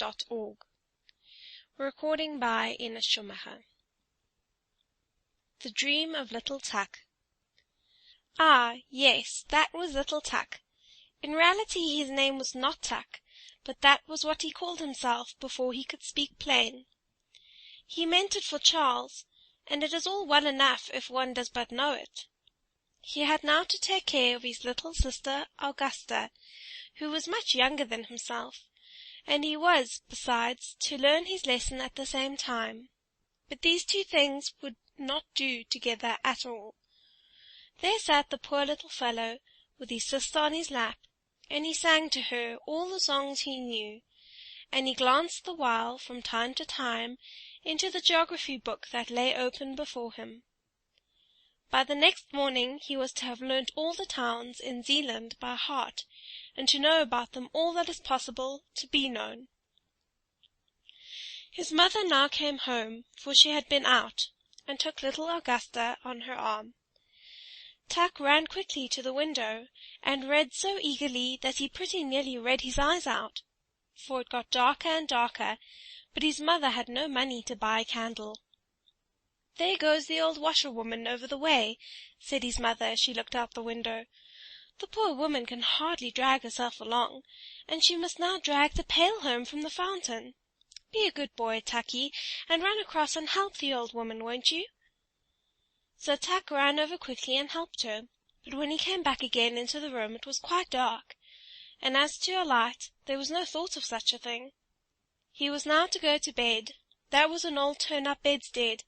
audiobook.org. Recording by Ina Schumacher. The Dream of Little Tuk. Ah, yes, that was little Tuk. In reality his name was not Tuk, but that was what he called himself before he could speak plain. He meant it for Charles, and it is all well enough if one does but know it. He had now to take care of his little sister Augusta, who was much younger than himself, and he was, besides, to learn his lesson at the same time. But these two things would not do together at all. There sat the poor little fellow, with his sister on his lap, and he sang to her all the songs he knew, and he glanced the while, from time to time, into the geography book that lay open before him. By the next morning he was to have learnt all the towns in Zealand by heart, and to know about them all that is possible to be known. His mother now came home, for she had been out, and took little Augusta on her arm. Tuk ran quickly to the window, and read so eagerly that he pretty nearly read his eyes out, for it got darker and darker, but his mother had no money to buy a candle. "There goes the old washerwoman over the way," said his mother as she looked out the window. "The poor woman can hardly drag herself along, and she must now drag the pail home from the fountain. Be a good boy, Tucky, and run across and help the old woman, won't you?" So Tuk ran over quickly and helped her, but when he came back again into the room it was quite dark, and as to a light, there was no thought of such a thing. He was now to go to bed. That was an old turn-up bedstead.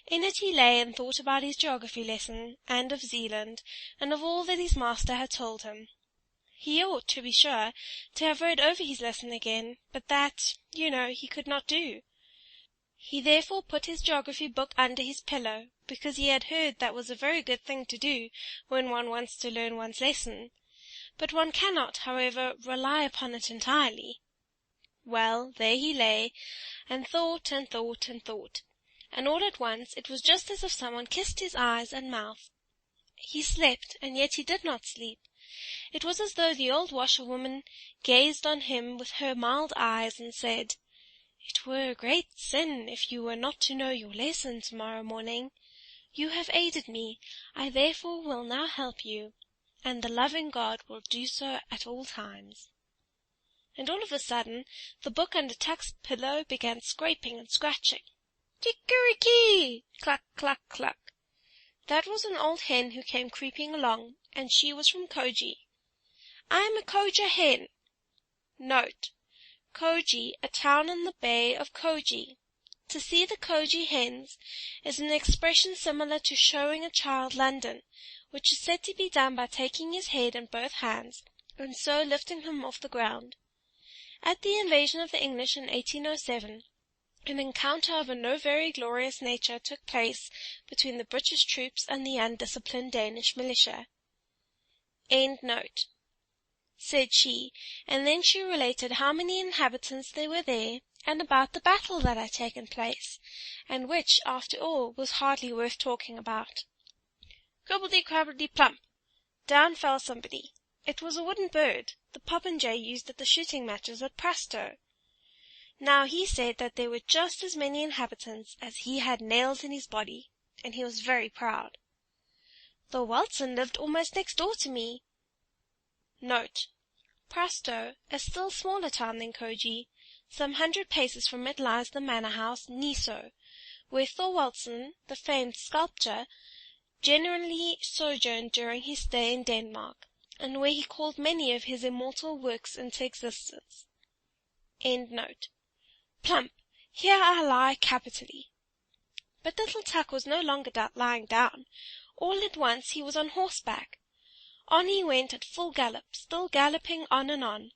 In it he lay and thought about his geography lesson, and of Zealand, and of all that his master had told him. He ought, to be sure, to have read over his lesson again, but that, he could not do. He therefore put his geography book under his pillow, because he had heard that was a very good thing to do when one wants to learn one's lesson. But one cannot, however, rely upon it entirely. Well, there he lay, and thought and thought and thought, and all at once it was just as if someone kissed his eyes and mouth. He slept, and yet he did not sleep. It was as though the old washerwoman gazed on him with her mild eyes and said, "It were a great sin if you were not to know your lesson tomorrow morning. You have aided me, I therefore will now help you, and the loving God will do so at all times." And all of a sudden the book under Tuk's pillow began scraping and scratching. "Kikeriki!" cluck, cluck, cluck. That was an old hen who came creeping along, and she was from Koji. "I am a Koja hen." Note: Koji, a town in the Bay of Koji. To see the Koji hens is an expression similar to showing a child London, which is said to be done by taking his head in both hands, and so lifting him off the ground. At the invasion of the English in 1807, an encounter of a no very glorious nature took place between the British troops and the undisciplined Danish militia. End note. Said she, and then she related how many inhabitants there were there, and about the battle that had taken place, and which, after all, was hardly worth talking about. Cribbledy-crabbledy-plump! Down fell somebody. It was a wooden bird, the popinjay used at the shooting matches at Prasto. Now he said that there were just as many inhabitants as he had nails in his body, and he was very proud. "The Waltzen lived almost next door to me." Note: Prasto, a still smaller town than Koji. Some 100 paces from it lies the manor house Niso, where Thorwaldsen, the famed sculptor, generally sojourned during his stay in Denmark, and where he called many of his immortal works into existence. End note. Plump! Here I lie capitally. But little Tuk was no longer lying down. All at once he was on horseback. On he went at full gallop, still galloping on and on.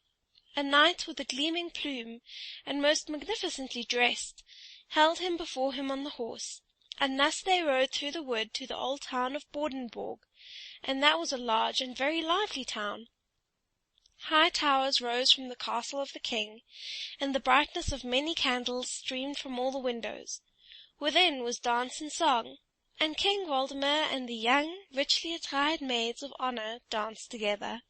A knight with a gleaming plume, and most magnificently dressed, held him before him on the horse, and thus they rode through the wood to the old town of Bordenborg, and that was a large and very lively town. High towers rose from the castle of the king, and the brightness of many candles streamed from all the windows. Within was dance and song, and King Waldemar and the young, richly attired maids of honor danced together.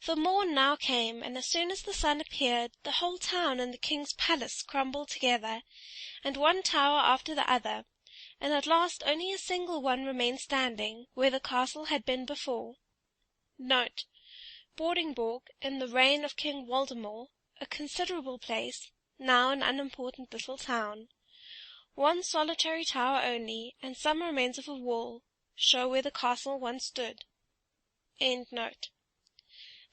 The morn now came, and as soon as the sun appeared, the whole town and the king's palace crumbled together, and one tower after the other, and at last only a single one remained standing, where the castle had been before. Note: Boardingborg, in the reign of King Waldemar, a considerable place, now an unimportant little town. One solitary tower only, and some remains of a wall, show where the castle once stood. End note.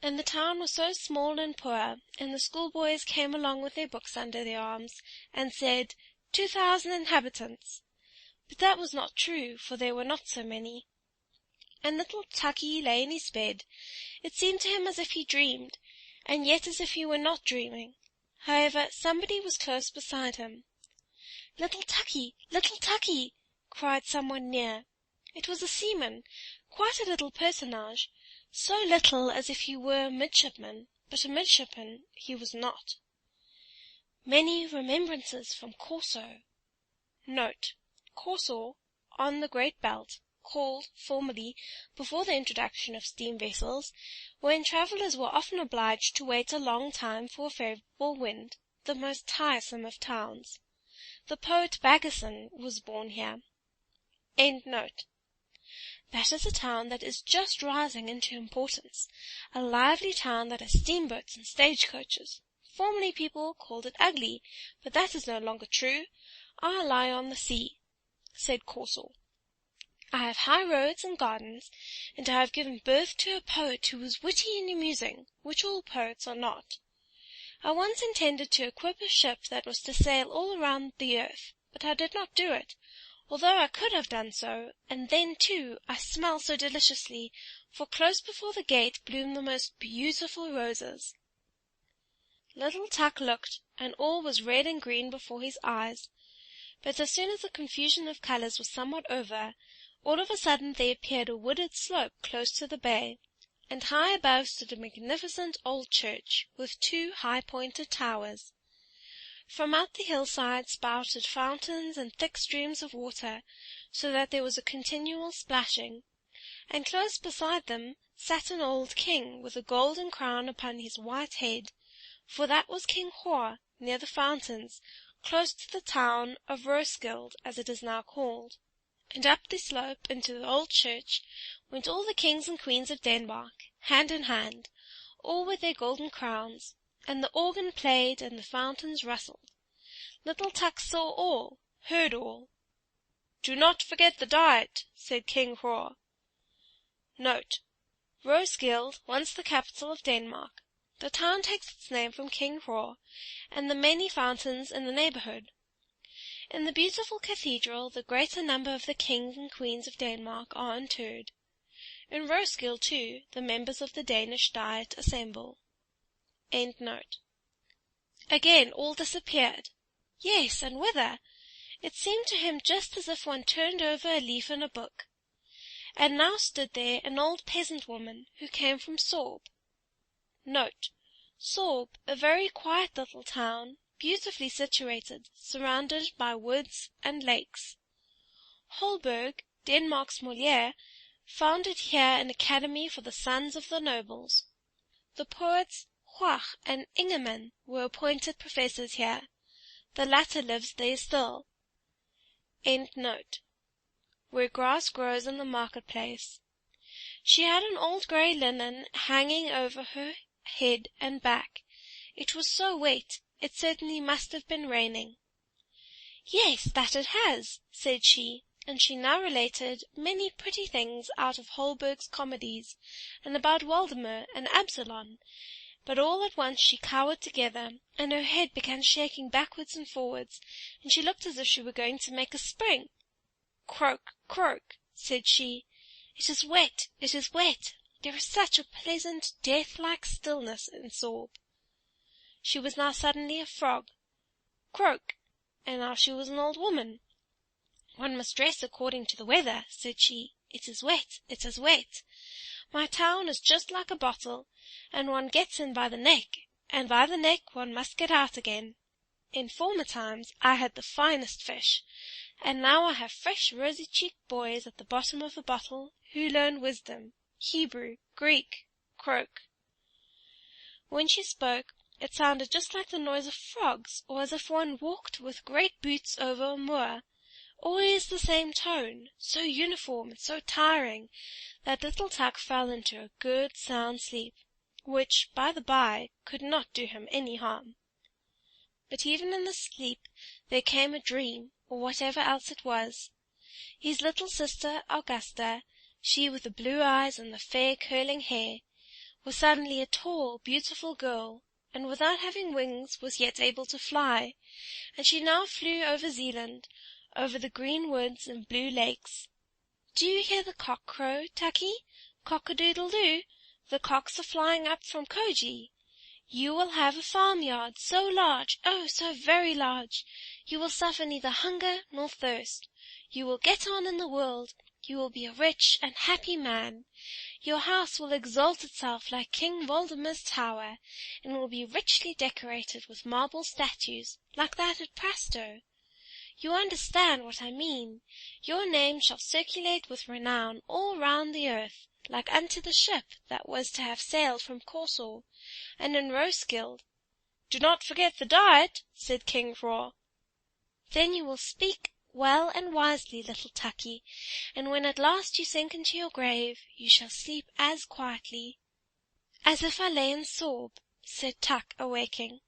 And the town was so small and poor, and the schoolboys came along with their books under their arms, and said, 2,000 inhabitants. But that was not true, for there were not so many. And little Tukey lay in his bed. It seemed to him as if he dreamed, and yet as if he were not dreaming. However, somebody was close beside him. "Little Tukey! Little Tukey!" cried someone near. It was a seaman, quite a little personage, so little as if he were a midshipman, but a midshipman he was not. Many remembrances from Corso. Note: Corso, on the Great Belt, called, formerly, before the introduction of steam vessels, when travellers were often obliged to wait a long time for a favourable wind, the most tiresome of towns. The poet Baggerson was born here. End note. That is a town that is just rising into importance, a lively town that has steamboats and stagecoaches. Formerly people called it ugly, but that is no longer true. I lie on the sea, said Corso. I have high roads and gardens, and I have given birth to a poet who was witty and amusing, which all poets are not. I once intended to equip a ship that was to sail all around the earth, but I did not do it, although I could have done so, and then, too, I smell so deliciously, for close before the gate bloom the most beautiful roses. Little Tuk looked, and all was red and green before his eyes, but as soon as the confusion of colours was somewhat over, all of a sudden there appeared a wooded slope close to the bay, and high above stood a magnificent old church, with 2 high-pointed towers. From out the hillside spouted fountains and thick streams of water, so that there was a continual splashing, and close beside them sat an old king, with a golden crown upon his white head, for that was King Hroar, near the fountains, close to the town of Roeskilde, as it is now called. And up the slope into the old church went all the kings and queens of Denmark, hand in hand, all with their golden crowns, and the organ played and the fountains rustled. Little Tuk saw all, heard all. "Do not forget the diet," said King Hroar. Note: Roeskilde, once the capital of Denmark. The town takes its name from King Hroar, and the many fountains in the neighbourhood. In the beautiful cathedral the greater number of the kings and queens of Denmark are interred. In Roeskilde, too, the members of the Danish Diet assemble. End note. Again all disappeared. Yes, and whither? It seemed to him just as if one turned over a leaf in a book. And now stood there an old peasant woman, who came from Sorb. Note: Sorb, a very quiet little town, beautifully situated, surrounded by woods and lakes. Holberg, Denmark's Molière, founded here an academy for the sons of the nobles. The poets Hoach and Ingemann were appointed professors here. The latter lives there still. End note. Where grass grows in the marketplace. She had an old grey linen hanging over her head and back. It was so wet, it certainly must have been raining. Yes, that it has, said she, and she now related many pretty things out of Holberg's comedies, and about Waldemar and Absalon, but all at once she cowered together, and her head began shaking backwards and forwards, and she looked as if she were going to make a spring. Croak, croak, said she. It is wet, it is wet. There is such a pleasant, death-like stillness in Sorb. She was now suddenly a frog. Croak, and now she was an old woman. One must dress according to the weather, said she. It is wet, it is wet. My town is just like a bottle, and one gets in by the neck, and by the neck one must get out again. In former times I had the finest fish, and now I have fresh rosy-cheeked boys at the bottom of the bottle, who learn wisdom, Hebrew, Greek, croak. When she spoke, it sounded just like the noise of frogs, or as if one walked with great boots over a moor. Always the same tone, so uniform and so tiring, that little Tuk fell into a good sound sleep, which, by the by, could not do him any harm. But even in the sleep there came a dream, or whatever else it was. His little sister Augusta, she with the blue eyes and the fair curling hair, was suddenly a tall, beautiful girl, and without having wings was yet able to fly, and she now flew over Zealand, over the green woods and blue lakes. "Do you hear the cock crow, Tucky? Cock-a-doodle-doo! The cocks are flying up from Koji. You will have a farmyard so large, oh, so very large! You will suffer neither hunger nor thirst. You will get on in the world. You will be a rich and happy man. Your house will exalt itself like King Waldemar's tower, and will be richly decorated with marble statues, like that at Prasto. You understand what I mean. Your name shall circulate with renown all round the earth, like unto the ship that was to have sailed from Corsor, and in Roeskilde." "Do not forget the diet," said King Hroar. "Then you will speak well and wisely, little Tucky, and when at last you sink into your grave, you shall sleep as quietly." "As if I lay in Sorb," said Tuk, awaking.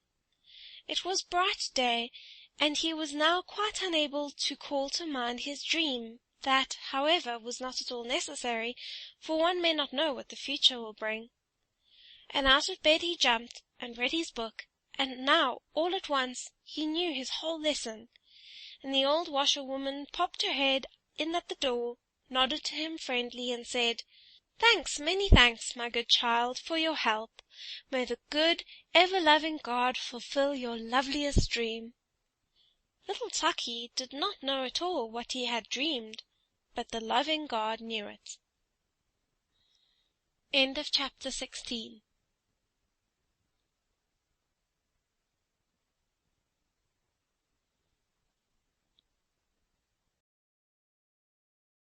It was bright day, and he was now quite unable to call to mind his dream. That, however, was not at all necessary, for one may not know what the future will bring. And out of bed he jumped, and read his book, and now, all at once, he knew his whole lesson. And the old washerwoman popped her head in at the door, nodded to him friendly, and said, "Thanks, many thanks, my good child, for your help. May the good, ever-loving God fulfill your loveliest dream." Little Tucky did not know at all what he had dreamed, but the loving God knew it. End of chapter 16.